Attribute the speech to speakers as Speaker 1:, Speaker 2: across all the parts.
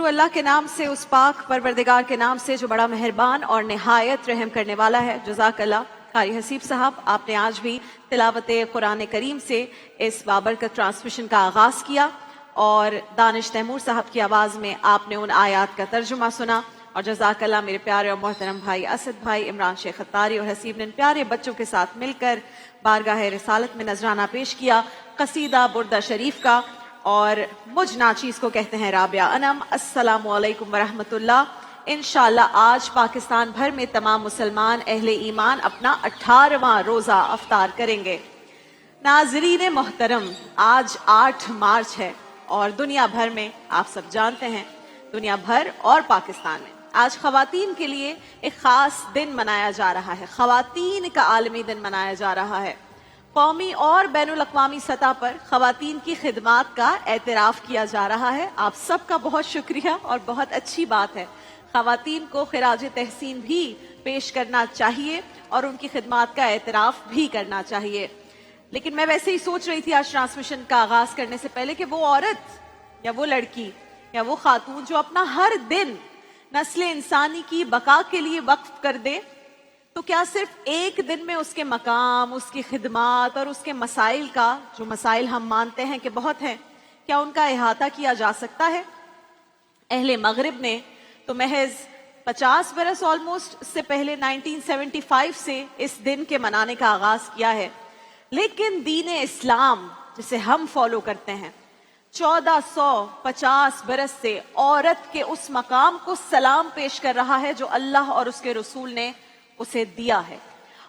Speaker 1: شروع اللہ کے نام سے، اس پاک پروردگار کے نام سے جو بڑا مہربان اور نہایت رحم کرنے والا ہے۔ جزاک اللہ قاری حسیب صاحب، آپ نے آج بھی تلاوت قرآن کریم سے اس بابرکت ٹرانسمیشن کا آغاز کیا اور دانش تیمور صاحب کی آواز میں آپ نے ان آیات کا ترجمہ سنا، اور جزاک اللہ میرے پیارے اور محترم بھائی اسد بھائی، عمران شیخ اتاری اور حسیب نے ان پیارے بچوں کے ساتھ مل کر بارگاہ رسالت میں نذرانہ پیش کیا قصیدہ بردہ شریف کا، اور مجھ ناچیز کو کہتے ہیں رابعہ انم۔ السلام علیکم ورحمۃ اللہ۔ انشاءاللہ آج پاکستان بھر میں تمام مسلمان اہل ایمان اپنا 18واں روزہ افطار کریں گے۔ ناظرین محترم، آج 8 مارچ ہے اور دنیا بھر میں آپ سب جانتے ہیں، دنیا بھر اور پاکستان میں آج خواتین کے لیے ایک خاص دن منایا جا رہا ہے، خواتین کا عالمی دن منایا جا رہا ہے۔ قومی اور بین الاقوامی سطح پر خواتین کی خدمات کا اعتراف کیا جا رہا ہے۔ آپ سب کا بہت شکریہ اور بہت اچھی بات ہے۔ خواتین کو خراج تحسین بھی پیش کرنا چاہیے اور ان کی خدمات کا اعتراف بھی کرنا چاہیے۔ لیکن میں ویسے ہی سوچ رہی تھی آج ٹرانسمیشن کا آغاز کرنے سے پہلے کہ وہ عورت یا وہ لڑکی یا وہ خاتون جو اپنا ہر دن نسل انسانی کی بقا کے لیے وقف کر دے، تو کیا صرف ایک دن میں اس کے مقام، اس کی خدمات اور اس کے مسائل کا، جو مسائل ہم مانتے ہیں کہ بہت ہیں، کیا ان کا احاطہ کیا جا سکتا ہے؟ اہل مغرب نے تو محض 50 برس آلموسٹ سے پہلے 1975 سے اس دن کے منانے کا آغاز کیا ہے، لیکن دین اسلام جسے ہم فالو کرتے ہیں 1450 برس سے عورت کے اس مقام کو سلام پیش کر رہا ہے جو اللہ اور اس کے رسول نے اسے دیا ہے۔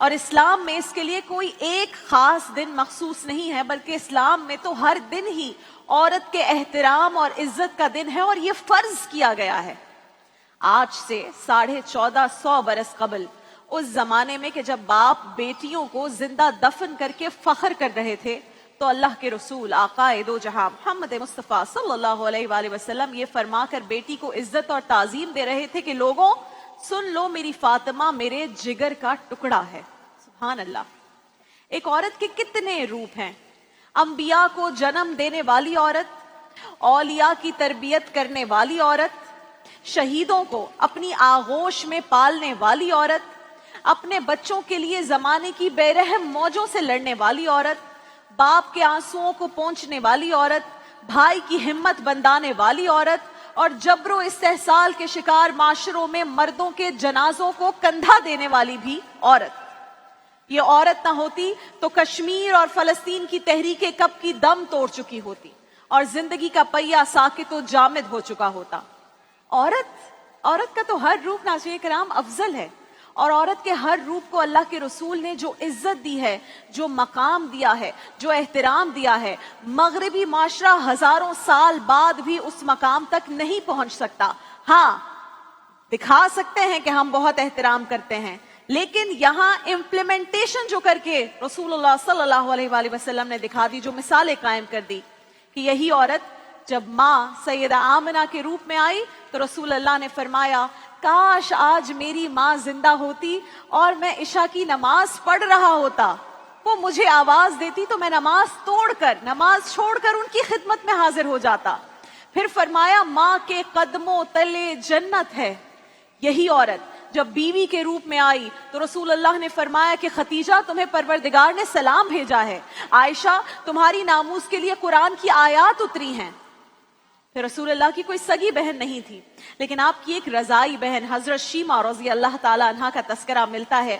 Speaker 1: اور اسلام میں اس کے لیے کوئی ایک خاص دن مخصوص نہیں ہے، بلکہ اسلام میں تو ہر دن ہی عورت کے احترام اور عزت کا دن ہے، اور یہ فرض کیا گیا ہے۔ آج سے 1450 برس قبل، اس زمانے میں کہ جب باپ بیٹیوں کو زندہ دفن کر کے فخر کر رہے تھے، تو اللہ کے رسول آقائے دو جہاں محمد مصطفیٰ صلی اللہ علیہ وآلہ وسلم یہ فرما کر بیٹی کو عزت اور تعظیم دے رہے تھے کہ لوگوں سن لو، میری فاطمہ میرے جگر کا ٹکڑا ہے۔ سبحان اللہ۔ ایک عورت کے کتنے روپ ہیں، انبیاء کو جنم دینے والی عورت، اولیاء کی تربیت کرنے والی عورت، شہیدوں کو اپنی آغوش میں پالنے والی عورت، اپنے بچوں کے لیے زمانے کی بے رحم موجوں سے لڑنے والی عورت، باپ کے آنسوؤں کو پونچھنے والی عورت، بھائی کی ہمت بندانے والی عورت، اور جبر و استحصال کے شکار معاشروں میں مردوں کے جنازوں کو کندھا دینے والی بھی عورت۔ یہ عورت نہ ہوتی تو کشمیر اور فلسطین کی تحریک کب کی دم توڑ چکی ہوتی اور زندگی کا پہیہ ساکت و جامد ہو چکا ہوتا۔ عورت کا تو ہر روپ ناظرین کرام افضل ہے، اور عورت کے ہر روپ کو اللہ کے رسول نے جو عزت دی ہے، جو مقام دیا ہے، جو احترام دیا ہے، مغربی معاشرہ ہزاروں سال بعد بھی اس مقام تک نہیں پہنچ سکتا۔ ہاں، دکھا سکتے ہیں کہ ہم بہت احترام کرتے ہیں، لیکن یہاں امپلیمنٹیشن جو کر کے رسول اللہ صلی اللہ علیہ وآلہ وسلم نے دکھا دی، جو مثالیں قائم کر دی، کہ یہی عورت جب ماں سیدہ آمنہ کے روپ میں آئی تو رسول اللہ نے فرمایا کاش آج میری ماں زندہ ہوتی اور میں عشاء کی نماز پڑھ رہا ہوتا، وہ مجھے آواز دیتی تو میں نماز چھوڑ کر ان کی خدمت میں حاضر ہو جاتا۔ پھر فرمایا ماں کے قدموں تلے جنت ہے۔ یہی عورت جب بیوی کے روپ میں آئی تو رسول اللہ نے فرمایا کہ ختیجہ تمہیں پروردگار نے سلام بھیجا ہے، عائشہ تمہاری ناموس کے لیے قرآن کی آیات اتری ہیں۔ پھر رسول اللہ کی کوئی سگی بہن نہیں تھی، لیکن آپ کی ایک رضائی بہن حضرت شیمہ رضی اللہ تعالی عنہا کا تذکرہ ملتا ہے۔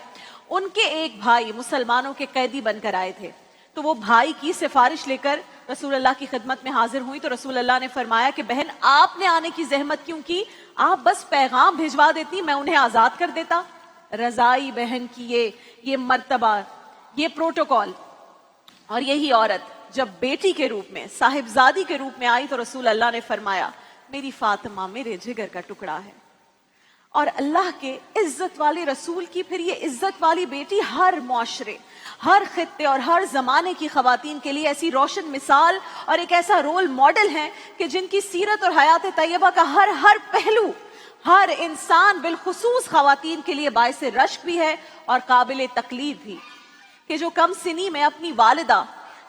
Speaker 1: ان کے ایک بھائی مسلمانوں کے قیدی بن کر آئے تھے، تو وہ بھائی کی سفارش لے کر رسول اللہ کی خدمت میں حاضر ہوئی تو رسول اللہ نے فرمایا کہ بہن آپ نے آنے کی زحمت کیوں کی، آپ بس پیغام بھجوا دیتی، میں انہیں آزاد کر دیتا۔ رضائی بہن کی یہ مرتبہ، یہ پروٹوکول۔ اور یہی عورت جب بیٹی کے روپ میں، صاحبزادی کے روپ میں آئی تو رسول اللہ نے فرمایا میری فاطمہ میرے جگر کا ٹکڑا ہے۔ اور اللہ کے عزت والے رسول کی پھر یہ عزت والی بیٹی ہر معاشرے، ہر خطے اور ہر زمانے کی خواتین کے لیے ایسی روشن مثال اور ایک ایسا رول ماڈل ہے کہ جن کی سیرت اور حیات طیبہ کا ہر پہلو، ہر انسان بالخصوص خواتین کے لیے باعث رشک بھی ہے اور قابل تقلید بھی، کہ جو کم سنی میں اپنی والدہ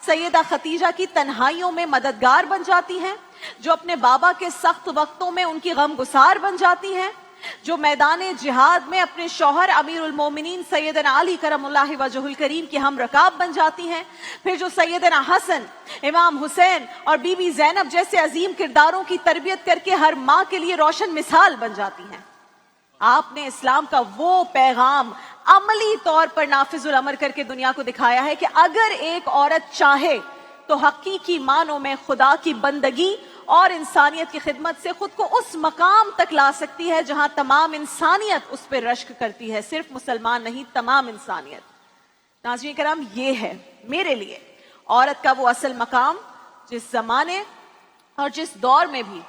Speaker 1: सैयदा खतीजा की तन्हाइयों में मददगार बन जाती हैं, जो अपने बाबा के सख्त वक्तों में उनकी गमगुसार बन जाती हैं, जो मैदान जिहाद में अपने शौहर अमीरुल मोमिनीन सैयदना अली करमुल्लाह वजहुल करीम की हम रकाब बन जाती हैं, फिर जो सैयदना हसन, इमाम हुसैन और बीबी ज़ैनब जैसे अजीम किरदारों की तरबियत करके हर माँ के लिए रोशन मिसाल बन जाती हैं। आपने इस्लाम का वो पैगाम अमली तौर पर नाफिजुल अमर करके दुनिया को दिखाया है कि अगर एक औरत चाहे तो हकीकी मानों में खुदा की बंदगी और इंसानियत की खिदमत से खुद को उस मकाम तक ला सकती है जहां तमाम इंसानियत उस पर रश्क करती है, सिर्फ मुसलमान नहीं, तमाम इंसानियत। नाज़रीन करम, ये है मेरे लिए औरत का वो असल मकाम जिस जमाने और जिस दौर में भी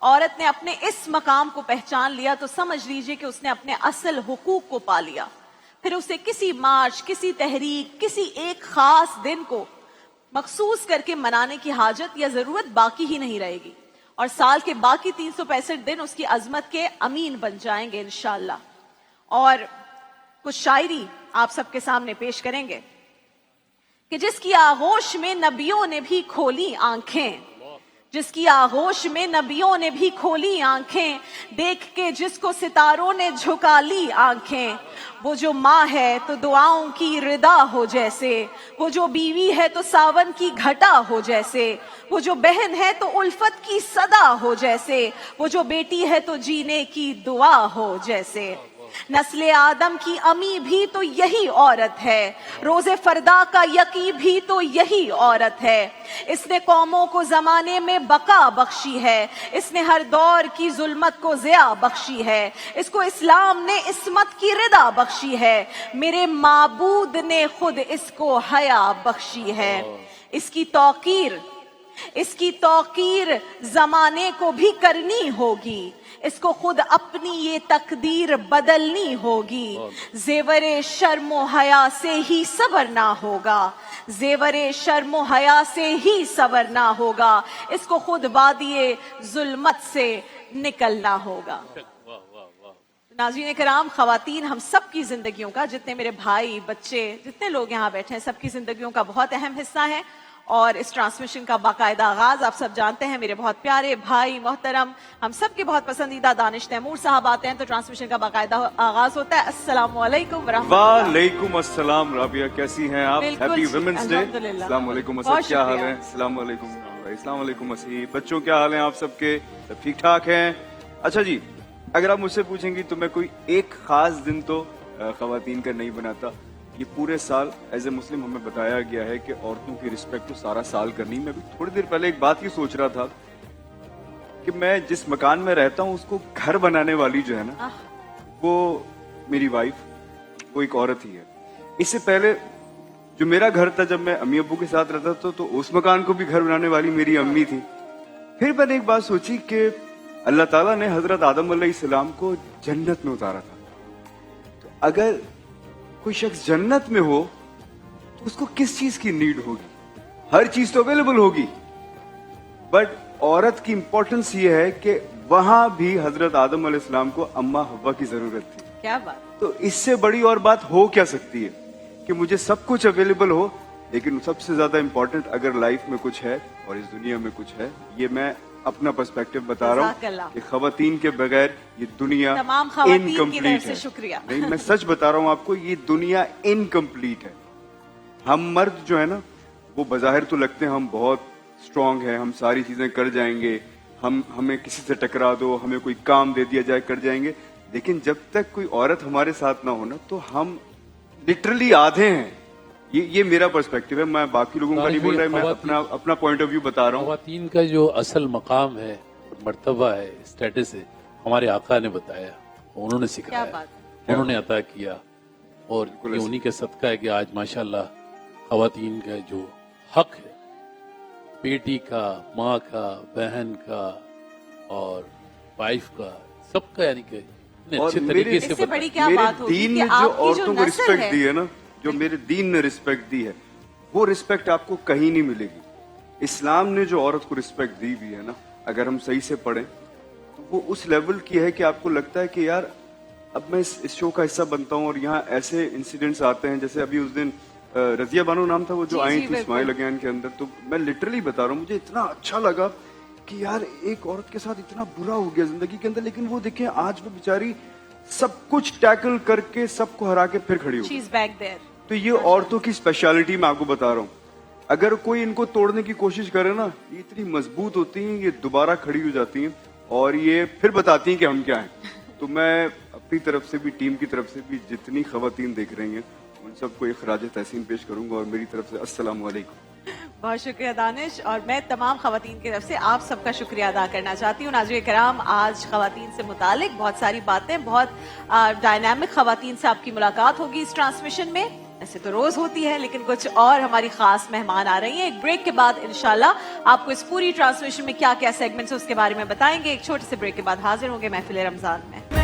Speaker 1: औरत ने अपने इस मकाम को पहचान लिया तो समझ लीजिए कि उसने अपने असल हुकूक को पा लिया। फिर उसे किसी मार्च, किसी तहरीक, किसी एक खास दिन को मखसूस करके मनाने की हाजत या जरूरत बाकी ही नहीं रहेगी, और साल के बाकी 365 दिन उसकी अजमत के अमीन बन जाएंगे इंशाअल्लाह। और कुछ शायरी आप सबके सामने पेश करेंगे कि जिसकी आगोश में नबियों ने भी खोली आंखें, जिसकी आगोश में नबियों ने भी खोली आंखें, देख के जिसको सितारों ने झुका ली आंखें, वो जो माँ है तो दुआओं की रिदा हो जैसे, वो जो बीवी है तो सावन की घटा हो जैसे, वो जो बहन है तो उल्फत की सदा हो जैसे, वो जो बेटी है तो जीने की दुआ हो जैसे। नस्ले आदम की अमी भी तो यही औरत है, रोजे फरदा का यकी भी तो यही औरत है। इसने कौमों को जमाने में बका बख्शी है, इसने हर दौर की जुल्मत को ज़िया बख्शी है, इसको इस्लाम ने इस्मत की रिदा बख्शी है, मेरे माबूद ने खुद इसको हया बख्शी है। इसकी तौकीर जमाने को भी करनी होगी, इसको खुद अपनी ये तकदीर बदलनी होगी। जेवरे शर्मो हया से ही सबर ना होगा, जेवरे शर्मो हया से ही सबर ना होगा, इसको खुद वादिये जुल्मत से निकलना होगा। नाज़रीन कराम, खवातीन हम सब की जिंदगियों का, जितने मेरे भाई बच्चे जितने लोग यहाँ बैठे हैं, सबकी जिंदगियों का बहुत अहम हिस्सा है। और इस ट्रांसमिशन का बाकायदा आगाज आप सब जानते हैं, मेरे बहुत प्यारे भाई मोहतरम, हम सब के बहुत पसंदीदा दानिश तैमूर साहब आते हैं तो ट्रांसमिशन का बाकायदा आगाज होता है। अस्सलाम वालेकुम रहमतुल्लाह।
Speaker 2: वालेकुम अस्सलाम। राबिया कैसी हैं आप? Happy women's day. अस्सलाम वालेकुम असद, क्या हाल है? अस्सलाम वालेकुम। अस्सलाम वालेकुम मसीह। बच्चों क्या हाल है आप सबके? सब ठीक ठाक हैं? अच्छा जी, अगर आप मुझसे पूछेंगी तो मैं कोई एक खास दिन तो खवातीन का नहीं बनाता। ये पूरे साल एज ए मुस्लिम हमें बताया गया है कि औरतों की रिस्पेक्ट तो सारा साल करनी। मैं भी थोड़ी देर पहले एक बात ही सोच रहा था कि मैं जिस मकान में रहता हूँ उसको घर बनाने वाली जो है ना, वो मेरी वाइफ, वो एक औरत ही है। इससे पहले जो मेरा घर था, जब मैं अम्मी अब्बू के साथ रहता था, तो उस मकान को भी घर बनाने वाली मेरी अम्मी थी। फिर मैंने एक बात सोची कि अल्लाह ताला ने हजरत आदम अलैहिस्सलाम को जन्नत में उतारा था, तो अगर कोई शख्स जन्नत में हो तो उसको किस चीज की नीड होगी? हर चीज तो अवेलेबल होगी, बट औरत की इंपॉर्टेंस ये है कि वहां भी हजरत आदम अलैहिस्सलाम को अम्मा हव्वा की जरूरत थी।
Speaker 1: क्या बात!
Speaker 2: तो इससे बड़ी और बात हो क्या सकती है कि मुझे सब कुछ अवेलेबल हो, लेकिन सबसे ज्यादा इंपॉर्टेंट अगर लाइफ में कुछ है और इस दुनिया में कुछ है, ये मैं अपना पर्सपेक्टिव बता रहा हूँ कि खवातीन के बगैर ये दुनिया इनकम्प्लीट है।
Speaker 1: शुक्रिया।
Speaker 2: नहीं, मैं सच बता रहा हूँ आपको, ये दुनिया इनकम्प्लीट है। हम मर्द जो है ना, वो बजाहिर तो लगते हैं हम बहुत स्ट्रांग है, हम सारी चीजें कर जाएंगे, हमें किसी से टकरा दो, हमें कोई काम दे दिया जाए कर जाएंगे, लेकिन जब तक कोई औरत हमारे साथ ना हो ना, तो हम लिटरली आधे हैं। ये मेरा पर्सपेक्टिव है, मैं बाकी लोगों का नहीं बोल रहा, मैं अपना पॉइंट ऑफ व्यू बता रहा हूँ।
Speaker 3: खवातीन का जो असल मकाम है, मर्तबा है, स्टेटस है, हमारे आका ने बताया, उन्होंने सिखाया, उन्होंने अता किया, और ये उन्हीं के सदका है कि आज माशाल्लाह खवातीन का जो हक है, बेटी का, माँ का, बहन का और वाइफ का, सबका, यानी कि अच्छे तरीके से
Speaker 2: मेरे दीन ने जो औरतों को रिस्पेक्ट दी है ना, जो मेरे दीन ने रिस्पेक्ट दी है, वो रिस्पेक्ट आपको कहीं नहीं मिलेगी। इस्लाम ने जो औरत को रिस्पेक्ट दी भी है ना, अगर हम सही से पढ़ें तो वो उस लेवल की है कि आपको लगता है कि यार अब मैं इस शो का हिस्सा बनता हूँ और यहाँ ऐसे इंसिडेंट्स आते हैं, जैसे अभी उस दिन रजिया बानो नाम था वो जो
Speaker 1: जी,
Speaker 2: आई
Speaker 1: जी,
Speaker 2: थी
Speaker 1: बिल्कुल।
Speaker 2: स्माइल अगेन के अंदर, तो मैं लिटरली बता रहा हूँ मुझे इतना अच्छा लगा कि यार एक औरत के साथ इतना बुरा हो गया जिंदगी के अंदर, लेकिन वो देखें आज वो बेचारी सब कुछ टैकल करके सबको हरा के फिर खड़ी हो
Speaker 1: शी
Speaker 2: गई।
Speaker 1: Is back there.
Speaker 2: तो ये औरतों की स्पेशलिटी मैं आपको बता रहा हूँ, अगर कोई इनको तोड़ने की कोशिश करे ना, ये इतनी मजबूत होती हैं, ये दोबारा खड़ी हो जाती हैं और ये फिर बताती हैं कि हम क्या हैं। तो मैं अपनी तरफ से भी, टीम की तरफ से भी, जितनी खवातीन देख रही हैं उन सबको एक खराज तहसीन पेश करूंगा और मेरी तरफ से अस्सलाम वालेकुम।
Speaker 1: बहुत शुक्रिया दानिश, और मैं तमाम खवातीन की तरफ से आप सबका शुक्रिया अदा करना चाहती हूँ। नाज़रीन किराम, आज खवातीन से मुतालिक बहुत सारी बातें, बहुत डायनामिक खवातीन से आपकी मुलाकात होगी इस ट्रांसमिशन में। ऐसे तो रोज होती है, लेकिन कुछ और हमारी खास मेहमान आ रही हैं। एक ब्रेक के बाद इंशाल्लाह आपको इस पूरी ट्रांसमिशन में क्या क्या सेगमेंट्स है उसके बारे में बताएंगे। एक छोटे से ब्रेक के बाद हाजिर होंगे महफिल रमजान में।